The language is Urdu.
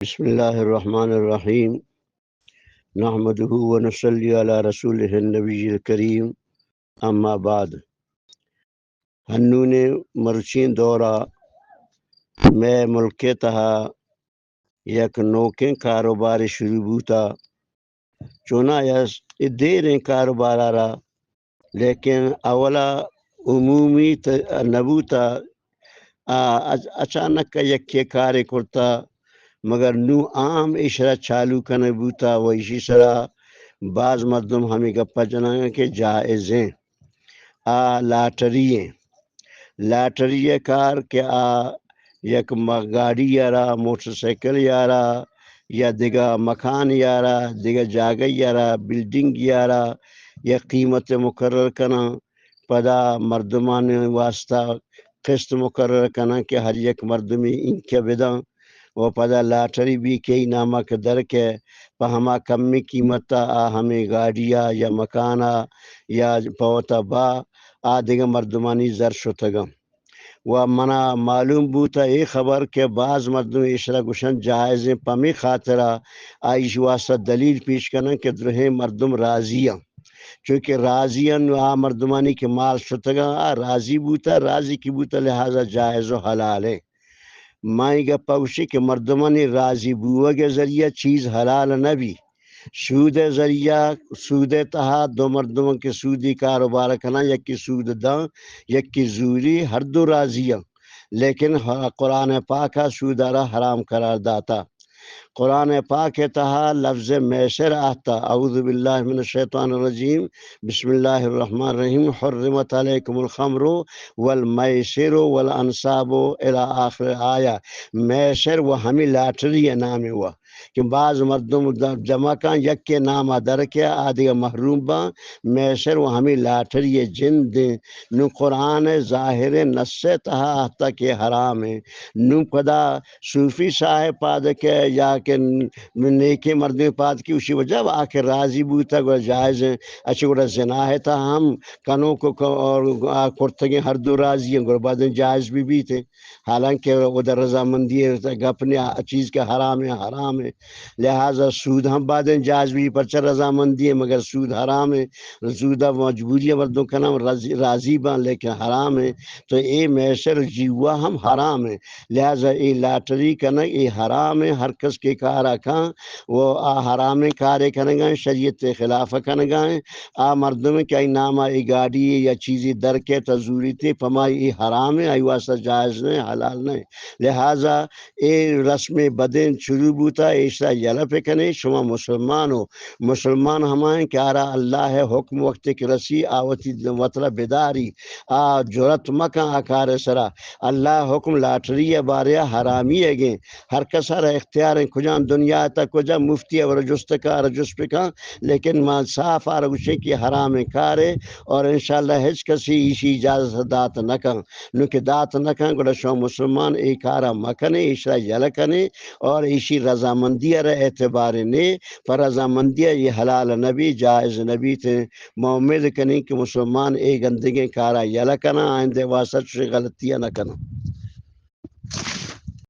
بسم اللہ الرحمن الرحیم نحمدہ ونصلی علی رسولہ النبی الکریم اما بعد ہنون مرچین دورہ میں ملک تہا یک نوکیں کاروبار شروع بوتا چونا یس دیریں کاروبار را لیکن اولا عمومی نبوتا اچانک یک کار کرتا مگر نو عام اشرا چالو کنے بوتا و اسی سرا بعض مردم ہمیں گپا جناگا کہ جائز ہیں لاٹری کار کہ یک گاڑی یارا موٹر سائیکل یارا یا دیگا مکان یارا دیگا جاگہ یارا بلڈنگ یارا یا قیمت مقرر کنا پدا مردمان واسطہ قسط مقرر کنا کہ ہر یک مردمی ان کے بداں و پدا لاٹری بھی کئی نامہ کے در کے ہما کمی قیمتا ہمیں گاڑیا یا مکانا یا پوتا با دیگا مردمانی زر شتگم و منا معلوم بوتا ای خبر کہ بعض مردم اشرا گوشن جائزیں پمی خاطرہ آئیش واسطہ دلیل پیش کرنا کہ درہیں مردم راضیاں چونکہ راضیاں مردمانی کے مال شتگا راضی بوتا راضی کی بوتا لہذا جائز و حلال ہے مائیں گا پوشی کہ مردمانی راضی بوہ کے ذریعہ چیز حلال نبی سود ذریعہ سود تہا دو مردموں کے سودی کاروبار کنا یک کی سود داں یک کی زوری ہر دو راضیاں لیکن قرآن پاک سودارا حرام قرار داتا قرآن پاک تہا لفظ میسر آتا اعوذ باللہ من الشیطان الرجیم بسم اللہ الرحمن الرحیم حرمت علیکم الخمر والمیسر والانصاب الى آخر آیا میسر و ہمیں لاٹری نام ہوا کہ بعض مردم جمع کان یک کے نام در کے آدھے محروم با میسر و ہمیں لاٹری جن دیں نو قرآن ظاہر نص تہا آتا کہ حرام ہے نو پدا صوفی صاحب پاد کے یا کہ نیکی مردم پاد کی اسی وجہ آکے راضی بوتا گوڑا جائز ہیں اچھا گوڑا زنا ہے تا ہم کنوں کو اور کرتگیں ہر دو راضی ہیں گوڑا بعد جائز بھی تھے حالانکہ ادھر رضامندی ہے گپنے چیز کے حرام ہے لہذا سود ہم بعد جائز بھی پرچہ رضامندی ہے مگر سود حرام ہے سودہ مجبوری مردوں کا نام راضی بان لیکن حرام ہے تو اے میسر جیوا ہم حرام ہے لہذا اے لاٹری کنا اے حرام ہے ہر کس کے کارا کھاں وہ حرام کارے کنگا شریعت خلاف کنگا مردوں میں کیا نام ای گاڑی یا چیزی در کے تزوری تھی پمائی ای حرام ہے ای واسطہ جائز نہیں حلال نہیں لہذا اے رسم بدن شروع بوتا ایسا یلپ کنے شما مسلمان ہمائیں کہ آرہ اللہ ہے حکم وقت کی رسی آوتی مطلب بیداری جرت مکہ آکار سرا اللہ حکم لاٹری باریا حرامی ہے گئے ہر کسا رہ اختیار ہیں کجان دنیا تا کجا مفتی اور رجستکا رجسپکا لیکن ما صاف آرگوشے کی حرام کارے اور انشاءاللہ ہج کسی اسی اجازت دات نکن نوکہ دات نکن گوڑا شو مسلمان ایک آرہ مکنے اشرا یلکنے اور اسی رضامندی رہ اعتبار نے پر رضامندی یہ حلال نبی جائز نبی تھے امید کنی کہ مسلمان ایک گندگی کارا یلکنا آئندے واسط سے غلطیاں نہ کنا